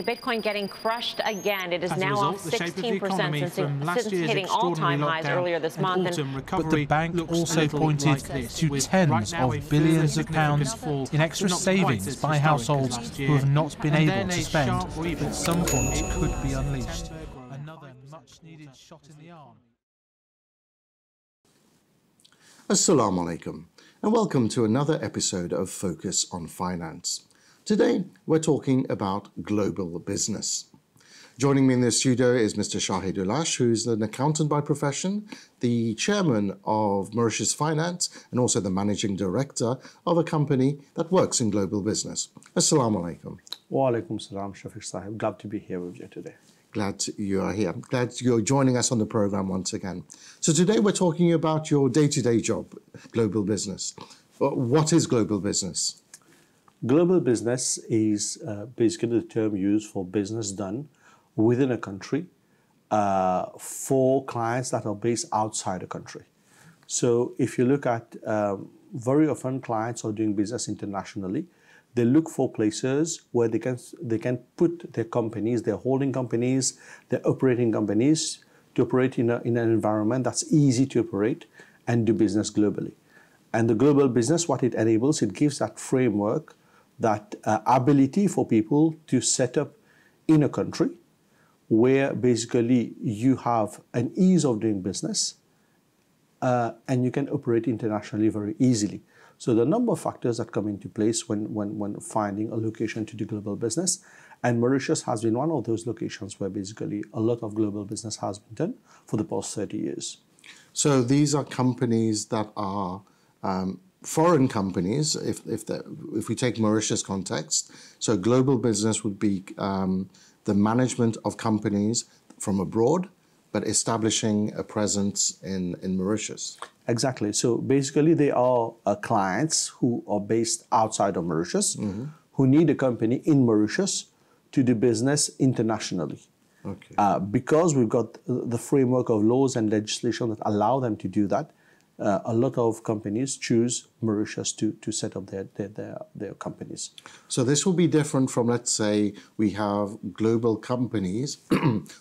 Bitcoin getting crushed again. It is As a now result, off the shape of the 16% economy from last since year's hitting all-time highs extraordinary earlier this lockdown month. and autumn But recovery the bank looks also a little pointed like this, to with tens right now of a billions further of pounds significant fall, in extra but not quite savings as by historic as households last who year, have not been and able then to a spend, sharp but rebound. at some point It could be was unleashed. September growing Another 5% much-needed quarter shot in the arm. Assalamu alaikum, and welcome to another episode of Focus on Finance. Today, we're talking about global business. Joining me in the studio is Mr. Shahique Bhunnoo, who's an accountant by profession, the chairman of Mauritius Finance, and also the managing director of a company that works in global business. Assalamu alaikum. Wa alaikum salam, Shafique Sahib. Glad to be here with you today. Glad you are here. Glad you're joining us on the program once again. So today we're talking about your day-to-day job, global business. What is global business? Global business is basically the term used for business done within a country for clients that are based outside the country. So if you look at very often clients are doing business internationally, they look for places where they can put their companies, their holding companies, their operating companies to operate in an environment that's easy to operate and do business globally. And the global business, what it enables, it gives that framework, that ability for people to set up in a country where basically you have an ease of doing business and you can operate internationally very easily. So the number of factors that come into place when finding a location to do global business, and Mauritius has been one of those locations where basically a lot of global business has been done for the past 30 years. So these are companies that are foreign companies, if we take Mauritius context. So global business would be the management of companies from abroad, but establishing a presence in Mauritius. Exactly. So basically they are clients who are based outside of Mauritius, who need a company in Mauritius to do business internationally. Okay. Because we've got the framework of laws and legislation that allow them to do that, a lot of companies choose Mauritius to set up their companies. So this will be different from, let's say, we have global companies,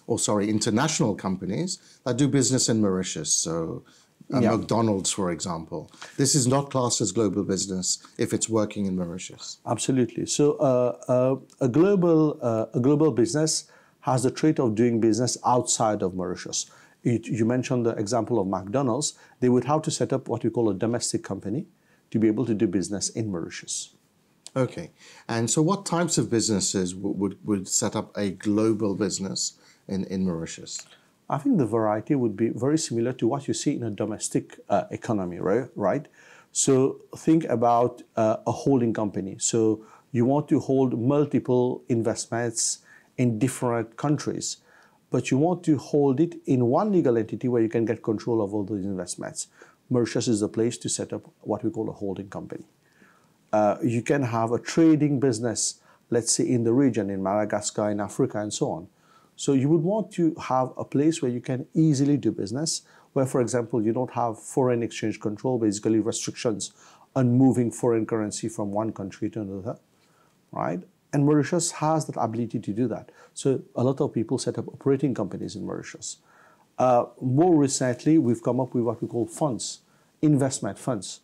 international companies that do business in Mauritius. So McDonald's, for example. This is not classed as global business if it's working in Mauritius. Absolutely. So a global business has the trait of doing business outside of Mauritius. You mentioned the example of McDonald's. They would have to set up what we call a domestic company to be able to do business in Mauritius. Okay. And so what types of businesses would set up a global business in Mauritius? I think the variety would be very similar to what you see in a domestic economy, right? So think about a holding company. So you want to hold multiple investments in different countries, but you want to hold it in one legal entity where you can get control of all those investments. Mauritius is the place to set up what we call a holding company. You can have a trading business, let's say in the region, in Madagascar, in Africa, and so on. So you would want to have a place where you can easily do business, where, for example, you don't have foreign exchange control, basically restrictions on moving foreign currency from one country to another, right? And Mauritius has that ability to do that. So a lot of people set up operating companies in Mauritius. More recently, we've come up with what we call funds, investment funds.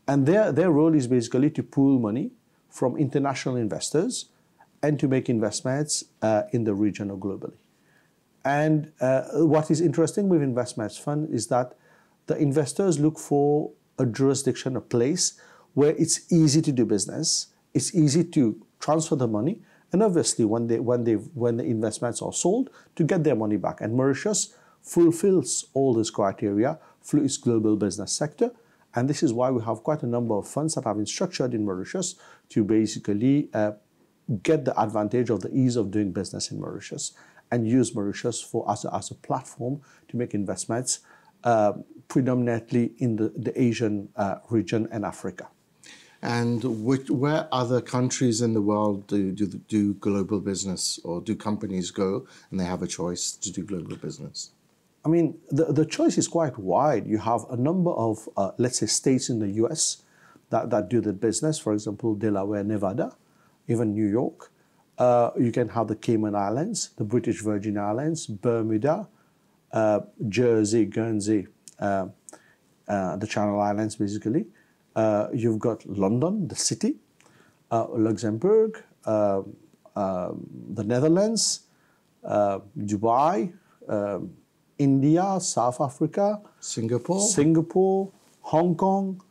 And their role is basically to pool money from international investors and to make investments in the region or globally. And what is interesting with investments fund is that the investors look for a jurisdiction, a place where it's easy to do business, it's easy to transfer the money, and obviously when the investments are sold, to get their money back. And Mauritius fulfills all this criteria through its global business sector. And this is why we have quite a number of funds that have been structured in Mauritius to basically get the advantage of the ease of doing business in Mauritius and use Mauritius as a platform to make investments predominantly in the Asian region and Africa. And where other countries in the world do global business, or do companies go and they have a choice to do global business? I mean, the choice is quite wide. You have a number of, let's say, states in the US that do the business, for example, Delaware, Nevada, even New York. You can have the Cayman Islands, the British Virgin Islands, Bermuda, Jersey, Guernsey, the Channel Islands, basically. You've got London, the city, Luxembourg, the Netherlands, Dubai, India, South Africa, Singapore, Hong Kong.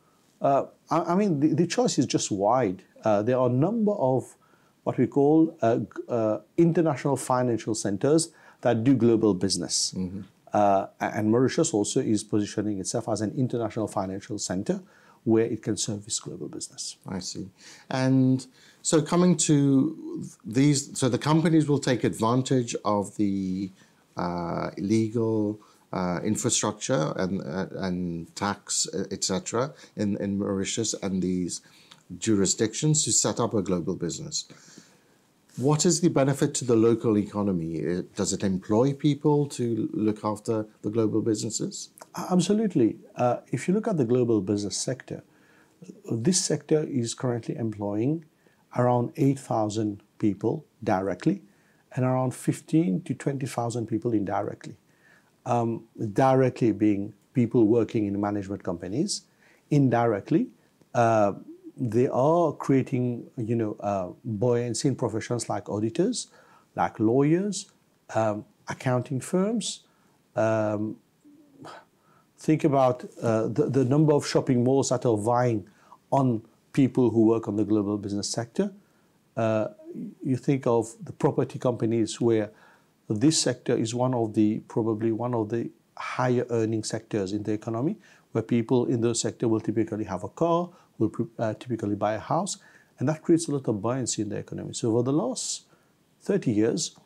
I mean, the choice is just wide. There are a number of what we call international financial centers that do global business. And Mauritius also is positioning itself as an international financial center where it can service global business. I see. And so coming to these, so the companies will take advantage of the legal infrastructure and tax, etc., in Mauritius and these jurisdictions to set up a global business. What is the benefit to the local economy? Does it employ people to look after the global businesses? Absolutely. If you look at the global business sector, this sector is currently employing around 8,000 people directly and around 15 to 20,000 people indirectly. Directly being people working in management companies. Indirectly, they are creating, buoyancy in professions like auditors, like lawyers, accounting firms. Think about the number of shopping malls that are vying on people who work on the global business sector. You think of the property companies where this sector is probably one of the higher earning sectors in the economy, where people in those sectors will typically have a car, will typically buy a house, and that creates a lot of buoyancy in the economy. So over the last 30 years,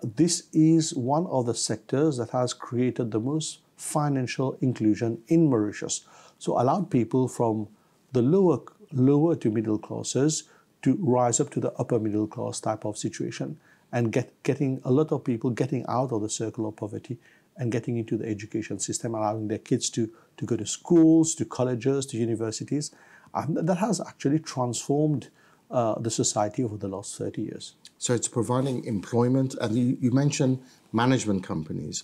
this is one of the sectors that has created the most financial inclusion in Mauritius. So allowed people from the lower to middle classes to rise up to the upper middle class type of situation, and getting a lot of people getting out of the circle of poverty and getting into the education system, allowing their kids to go to schools, to colleges, to universities. That has actually transformed the society over the last 30 years. So it's providing employment, and you mentioned management companies.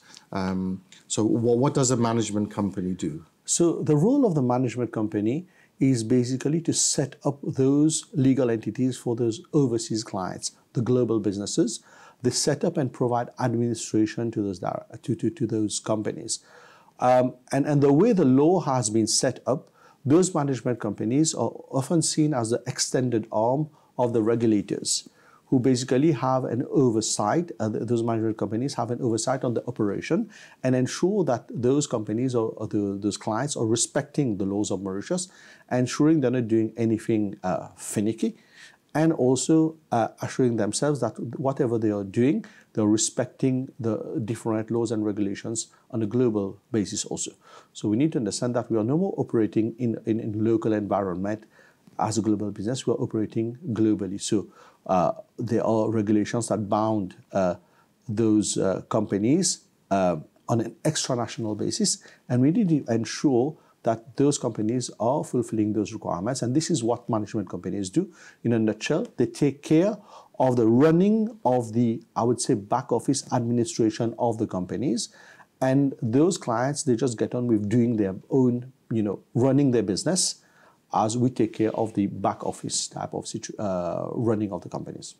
So what does a management company do? So the role of the management company is basically to set up those legal entities for those overseas clients, the global businesses. They set up and provide administration to those companies. And the way the law has been set up, those management companies are often seen as the extended arm of the regulators, who basically have an oversight, those management companies have an oversight on the operation and ensure that those companies or those clients are respecting the laws of Mauritius, ensuring they're not doing anything finicky, and also assuring themselves that whatever they are doing, they're respecting the different laws and regulations on a global basis also. So we need to understand that we are no more operating in local environment as a global business, we are operating globally. So there are regulations that bound those companies on an extra-national basis, and we need to ensure that those companies are fulfilling those requirements. And this is what management companies do. In a nutshell, they take care of the running of the, I would say, back office administration of the companies. And those clients, they just get on with doing their own, running their business, as we take care of the back office type of running of the companies.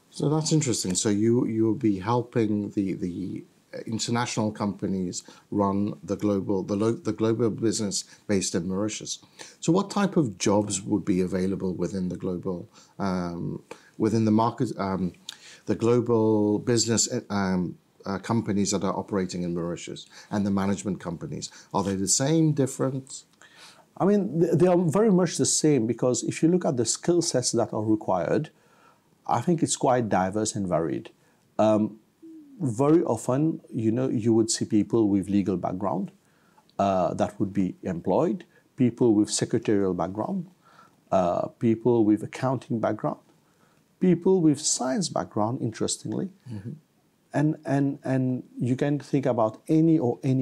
So that's interesting. So you'll be helping the international companies run the global business based in Mauritius. So what type of jobs would be available within the global within the market, the global business companies that are operating in Mauritius and the management companies? Are they the same, different? I mean, they are very much the same, because if you look at the skill sets that are required, I think it's quite diverse and varied. Very often, you would see people with legal background that would be employed, people with secretarial background, people with accounting background, people with science background, interestingly. Mm-hmm. And you can think about any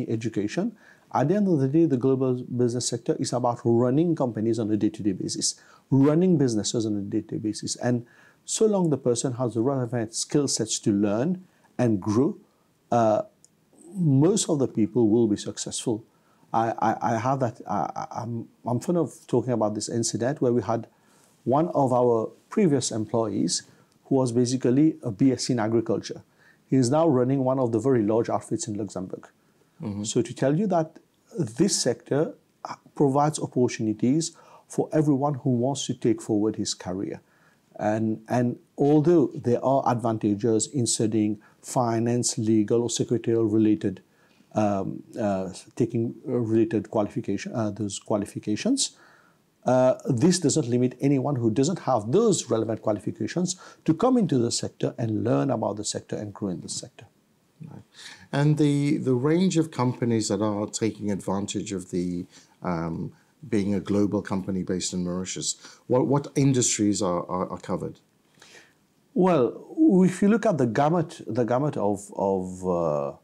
education. At the end of the day, the global business sector is about running companies on a day-to-day basis, running businesses on a day-to-day basis. And so long the person has the relevant skill sets to learn and grow, most of the people will be successful. I have that, I'm fond of talking about this incident where we had one of our previous employees who was basically a BSc in agriculture. He is now running one of the very large outfits in Luxembourg. So to tell you that this sector provides opportunities for everyone who wants to take forward his career. And although there are advantages in studying finance, legal, or secretarial related, taking related those qualifications, this doesn't limit anyone who doesn't have those relevant qualifications to come into the sector and learn about the sector and grow in the sector. Right. And the range of companies that are taking advantage of the being a global company based in Mauritius, what industries are covered? Well, if you look at the gamut of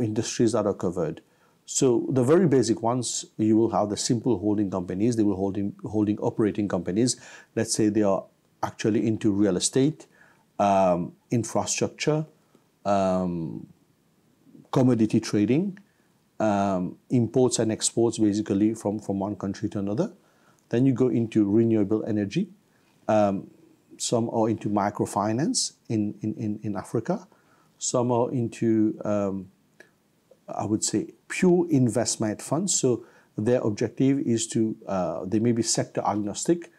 industries that are covered, so the very basic ones, you will have the simple holding companies. They will holding operating companies. Let's say they are actually into real estate, infrastructure, commodity trading, imports and exports basically from one country to another. Then you go into renewable energy. Some are into microfinance in Africa. Some are into, I would say, pure investment funds. So their objective is to, they may be sector agnostic,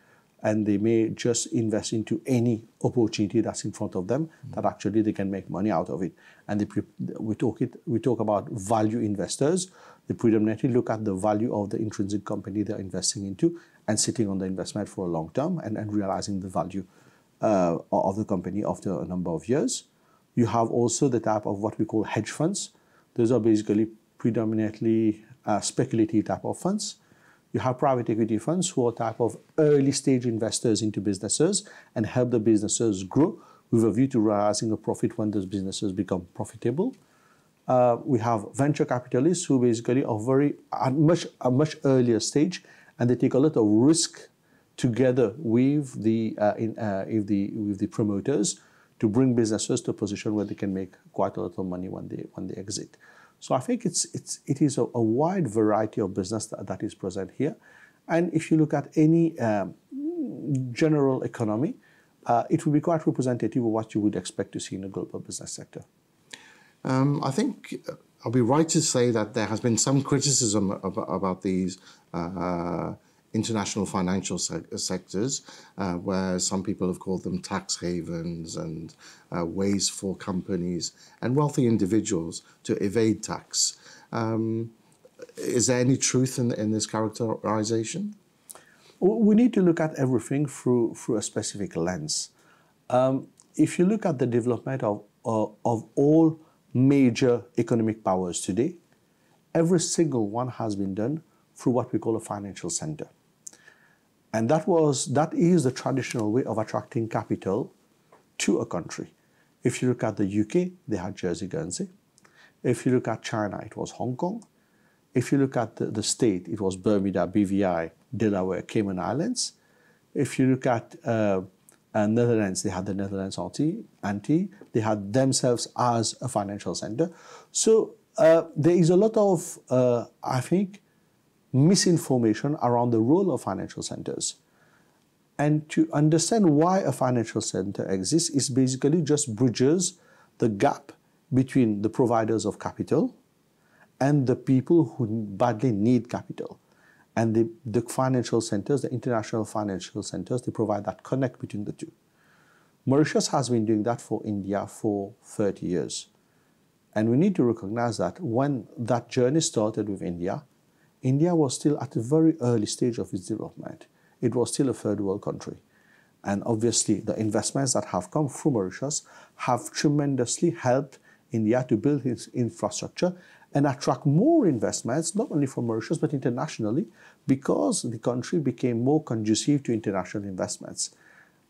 and they may just invest into any opportunity that's in front of them that actually they can make money out of it. And we talk about value investors. They predominantly look at the value of the intrinsic company they're investing into and sitting on the investment for a long term and realizing the value of the company after a number of years. You have also the type of what we call hedge funds. Those are basically predominantly speculative type of funds. You have private equity funds who are type of early stage investors into businesses and help the businesses grow with a view to realizing a profit when those businesses become profitable. We have venture capitalists who basically are at a much earlier stage, and they take a lot of risk together with the promoters to bring businesses to a position where they can make quite a lot of money when they exit. So I think it is a wide variety of business that is present here. And if you look at any general economy, it will be quite representative of what you would expect to see in a global business sector. I think I'll be right to say that there has been some criticism about these international financial sectors, where some people have called them tax havens and ways for companies and wealthy individuals to evade tax. Is there any truth in this characterization? We need to look at everything through a specific lens. If you look at the development of all major economic powers today, every single one has been done through what we call a financial center. And that is the traditional way of attracting capital to a country. If you look at the UK, they had Jersey, Guernsey. If you look at China, it was Hong Kong. If you look at the state, it was Bermuda, BVI, Delaware, Cayman Islands. If you look at Netherlands, they had the Netherlands Antilles. They had themselves as a financial center. So there is a lot of, I think, misinformation around the role of financial centers. And to understand why a financial center exists is basically just bridges the gap between the providers of capital and the people who badly need capital. And the financial centers, the international financial centers, they provide that connect between the two. Mauritius has been doing that for India for 30 years. And we need to recognize that when that journey started with India, India was still at a very early stage of its development. It was still a third world country. And obviously, the investments that have come through Mauritius have tremendously helped India to build its infrastructure and attract more investments, not only from Mauritius, but internationally, because the country became more conducive to international investments.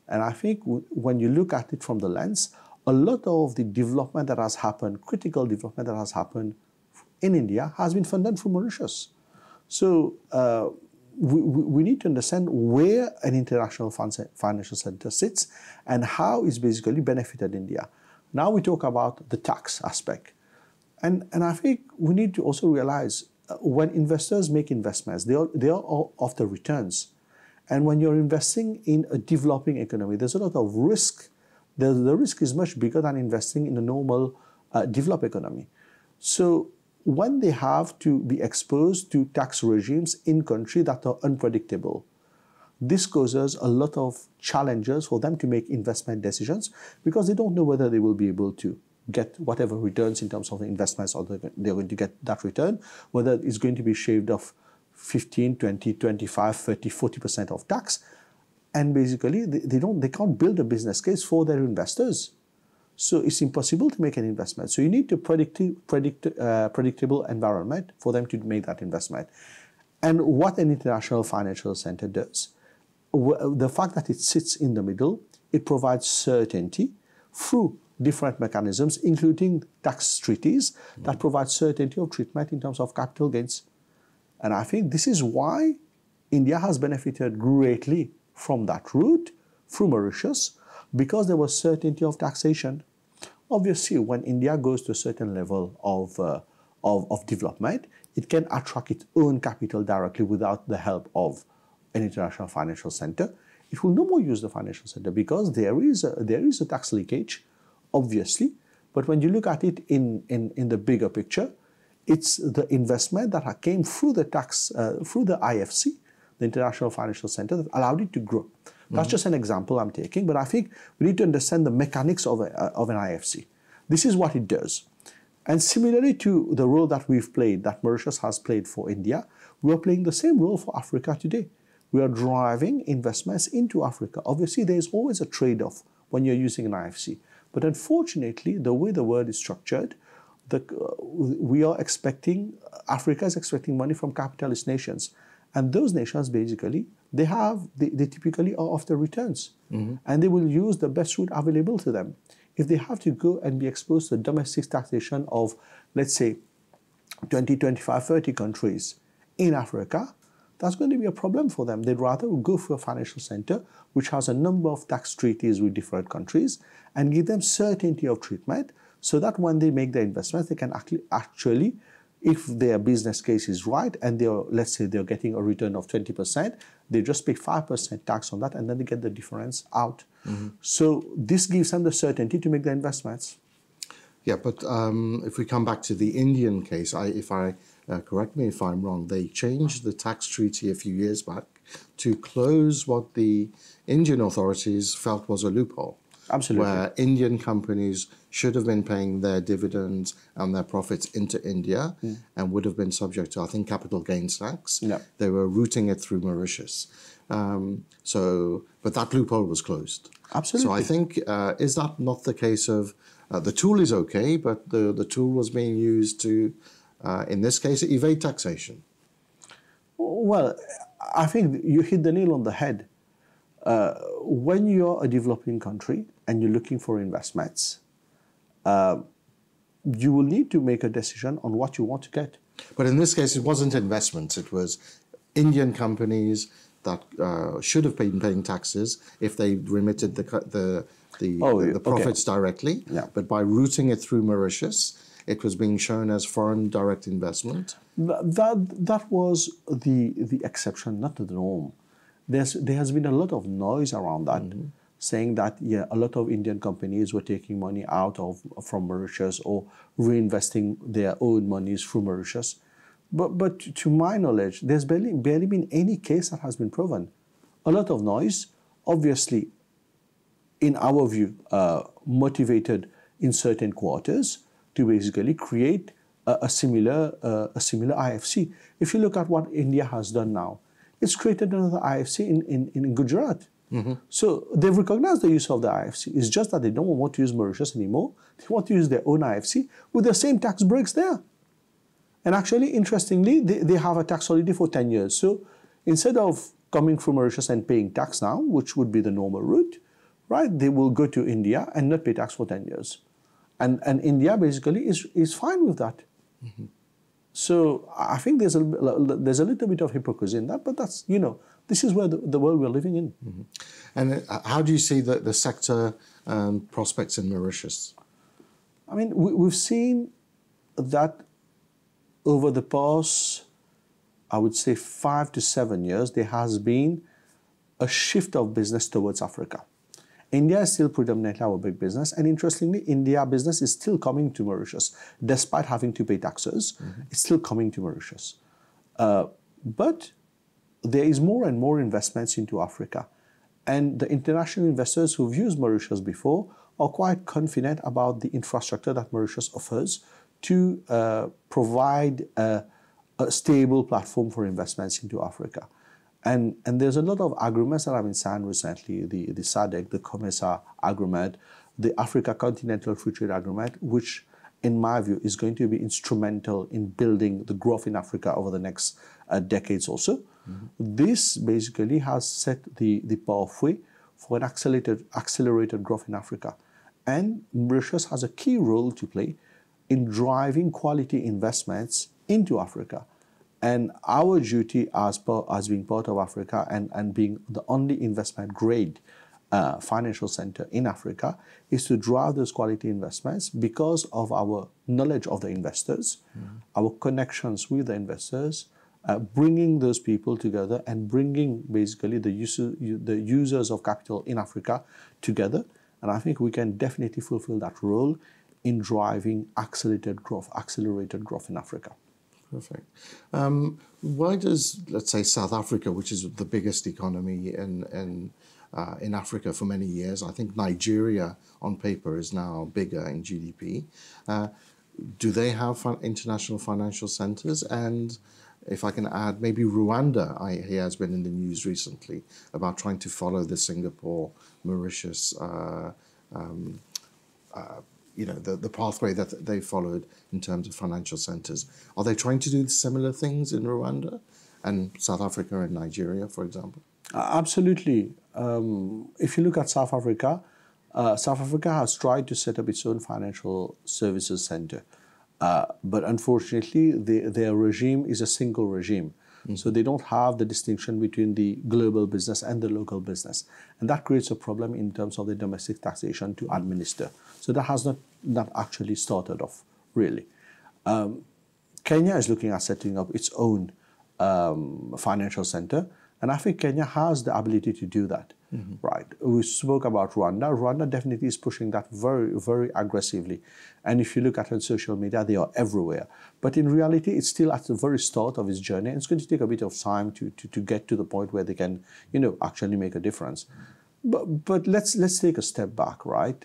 And I think when you look at it from the lens, a lot of the development that has happened, critical development that has happened in India, has been funded from Mauritius. So we need to understand where an international financial center sits and how it's basically benefited India. Now we talk about the tax aspect. And I think we need to also realize when investors make investments, they are all after returns. And when you're investing in a developing economy, there's a lot of risk. The risk is much bigger than investing in a normal developed economy. So when they have to be exposed to tax regimes in countries that are unpredictable, this causes a lot of challenges for them to make investment decisions because they don't know whether they will be able to get whatever returns in terms of investments or they're going to get that return, whether it's going to be shaved off 15, 20, 25, 30, 40% of tax. And basically, they can't build a business case for their investors. So it's impossible to make an investment. So you need a predictable environment for them to make that investment. And what an international financial center does, the fact that it sits in the middle, it provides certainty through different mechanisms, including tax treaties that provide certainty of treatment in terms of capital gains. And I think this is why India has benefited greatly from that route through Mauritius, because there was certainty of taxation. Obviously, when India goes to a certain level of development, it can attract its own capital directly without the help of an international financial center. It will no more use the financial center because there is a tax leakage, obviously. But when you look at it in the bigger picture, it's the investment that came through the through the IFC, the International Financial Center, that allowed it to grow. That's just an example I'm taking, but I think we need to understand the mechanics of an IFC. This is what it does. And similarly to the role that we've played, that Mauritius has played for India, we are playing the same role for Africa today. We are driving investments into Africa. Obviously, there's always a trade-off when you're using an IFC. But unfortunately, the way the world is structured, we are expecting, Africa is expecting money from capitalist nations. And those nations, basically, they typically are after returns. And they will use the best route available to them. If they have to go and be exposed to domestic taxation of, let's say, 20, 25, 30 countries in Africa, that's going to be a problem for them. They'd rather go for a financial center which has a number of tax treaties with different countries and give them certainty of treatment so that when they make their investments, they can actually, if their business case is right and let's say they're getting a return of 20%, they just pay 5% tax on that and then they get the difference out. So this gives them the certainty to make their investments. Yeah, but if we come back to the Indian case, correct me if I'm wrong, they changed the tax treaty a few years back to close what the Indian authorities felt was a loophole. Absolutely. Where Indian companies should have been paying their dividends and their profits into India and would have been subject to, I think, capital gains tax. Yeah. They were routing it through Mauritius. But that loophole was closed. Absolutely. So I think, is that not the case of, the tool is okay, but the tool was being used to, in this case, evade taxation? Well, I think you hit the nail on the head. When you're a developing country and you're looking for investments, you will need to make a decision on what you want to get. But in this case, it wasn't investments. It was Indian companies that should have been paying taxes if they remitted the profits directly. Yeah. But by routing it through Mauritius, it was being shown as foreign direct investment. That was the exception, not the norm. There has been a lot of noise around that, saying that a lot of Indian companies were taking money out from Mauritius or reinvesting their own monies through Mauritius. But to my knowledge, there's barely been any case that has been proven. A lot of noise, obviously, in our view, motivated in certain quarters to basically create a similar IFC. If you look at what India has done now, it's created another IFC in Gujarat. So they've recognized the use of the IFC. It's just that they don't want to use Mauritius anymore. They want to use their own IFC with the same tax breaks there. And actually, interestingly, they have a tax holiday for 10 years. So instead of coming from Mauritius and paying tax now, which would be the normal route, right, they will go to India and not pay tax for 10 years. And India basically is fine with that. So I think there's a little bit of hypocrisy in that, but that's, this is where the world we're living in. Mm-hmm. And how do you see the sector prospects in Mauritius? I mean, we've seen that over the past, I would say 5 to 7 years, there has been a shift of business towards Africa. India is still predominantly our big business, and interestingly, India business is still coming to Mauritius. Despite having to pay taxes, it's still coming to Mauritius. But there is more and more investments into Africa. And the international investors who've used Mauritius before are quite confident about the infrastructure that Mauritius offers to provide a stable platform for investments into Africa. And there's a lot of agreements that have been signed recently, the SADC, the COMESA agreement, the Africa Continental Free Trade Agreement, which in my view is going to be instrumental in building the growth in Africa over the next decades also. This basically has set the pathway for an accelerated growth in Africa. And Mauritius has a key role to play in driving quality investments into Africa. And our duty as being part of Africa and being the only investment grade financial center in Africa is to drive those quality investments because of our knowledge of the investors, our connections with the investors, bringing those people together and bringing basically the users of capital in Africa together. And I think we can definitely fulfill that role in driving accelerated growth in Africa. Perfect. Why does, let's say, South Africa, which is the biggest economy in Africa for many years, I think Nigeria on paper is now bigger in GDP. Do they have international financial centers? And if I can add, maybe Rwanda, he has been in the news recently about trying to follow the Singapore, Mauritius, the pathway that they followed in terms of financial centers. Are they trying to do similar things in Rwanda and South Africa and Nigeria, for example? Absolutely. If you look at South Africa has tried to set up its own financial services center. But unfortunately, their regime is a single regime. So they don't have the distinction between the global business and the local business. And that creates a problem in terms of the domestic taxation to administer. So that has not actually started off, really. Kenya is looking at setting up its own financial center. And I think Kenya has the ability to do that, right? We spoke about Rwanda. Rwanda definitely is pushing that very, very aggressively. And if you look at it on social media, they are everywhere. But in reality, it's still at the very start of its journey. And it's going to take a bit of time to get to the point where they can, actually make a difference. But let's take a step back, right?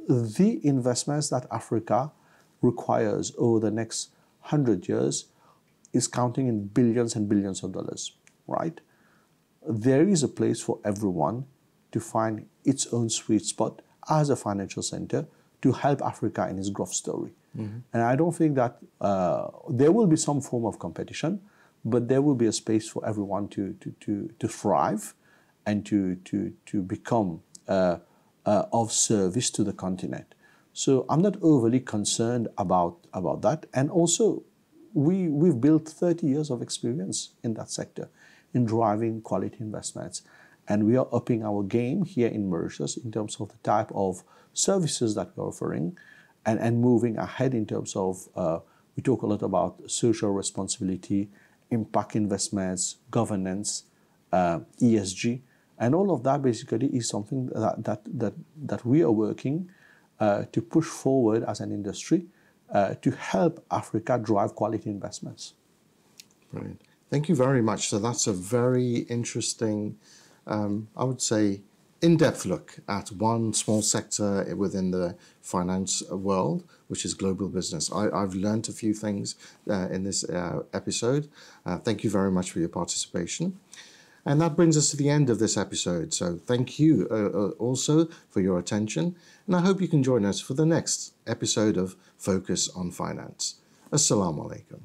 The investments that Africa requires over the next 100 years is counting in billions and billions of dollars, right? There is a place for everyone to find its own sweet spot as a financial center to help Africa in its growth story. And I don't think that there will be some form of competition, but there will be a space for everyone to thrive and to become of service to the continent. So I'm not overly concerned about that. And also, we've built 30 years of experience in that sector, in driving quality investments. And we are upping our game here in Mauritius in terms of the type of services that we're offering and moving ahead in terms of, we talk a lot about social responsibility, impact investments, governance, ESG. And all of that basically is something that we are working to push forward as an industry to help Africa drive quality investments. Brilliant. Thank you very much. So that's a very interesting, I would say, in-depth look at one small sector within the finance world, which is global business. I've learned a few things in this episode. Thank you very much for your participation. And that brings us to the end of this episode. So thank you also for your attention. And I hope you can join us for the next episode of Focus on Finance. Assalamu alaikum.